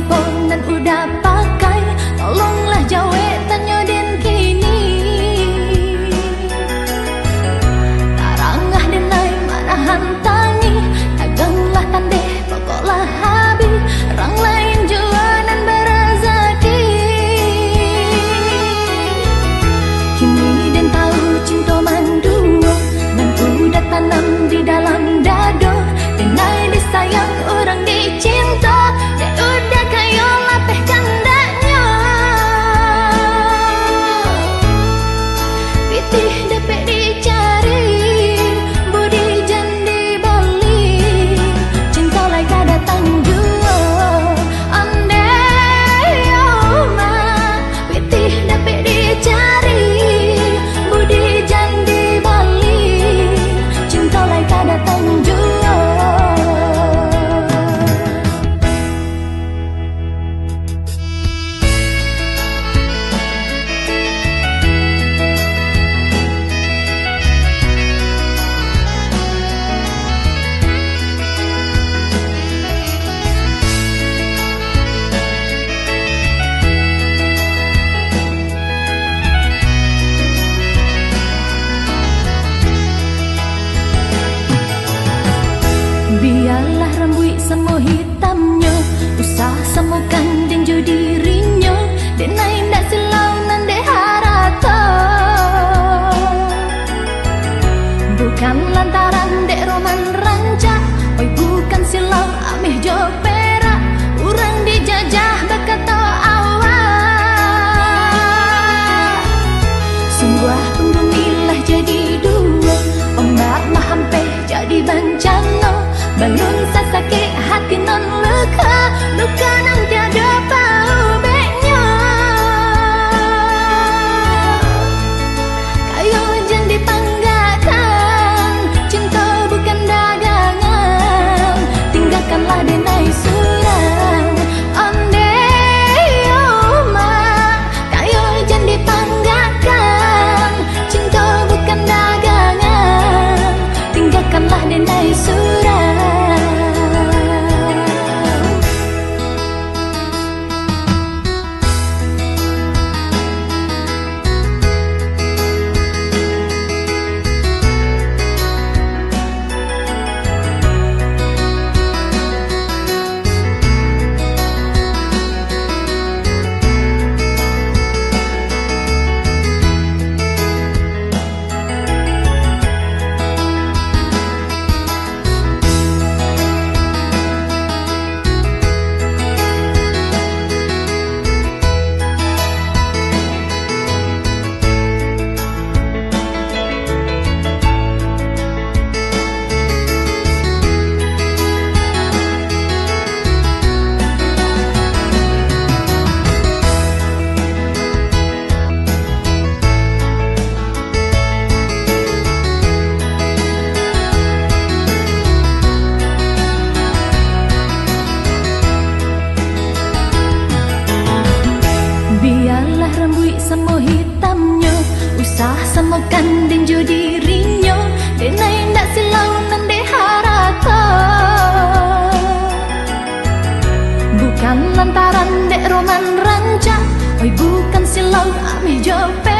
ponan udah pakai, tolonglah jawe tanyo den kini. Tarangah denai marahan tangi, daganglah tande pokoklah habi, orang lain jualan berazaki. Kini den tahu cinta mandua, dan udah tanam di dalam dado. Denai disayang orang dicinta, dan udah kayo lapeh kandanya. Pitih dapet dicari, budi jandi balik, cinta lai datang jua. Andai oma, pitih dapet dicari, budi jandi balik, cinta lai datang jua. Biarlah rambut semua hitamnya, usah semukan dan judi dirinya, denai ndak silau nande harata. Bukan lantaran dek roman rancak, oi bukan silau ameh jo perak, urang dijajah berkata awak. Sungguh penggumilah jadi dua, ombak mah hampir jadi bencana. Balun sasakit hati non luka, luka nan tiada paubeknya. Kayo jan dipanggakan, cinta bukan dagangan, tinggalkanlah denai surang. Andai oma, kayo jan dipanggakan, cinta bukan dagangan, tinggalkanlah denai surang. Biarlah rambut semua hitamnya, usah semukan dan judi dirinya, denai ndak silau nande harata. Bukan lantaran dek roman rancak, oi bukan silau ameh jope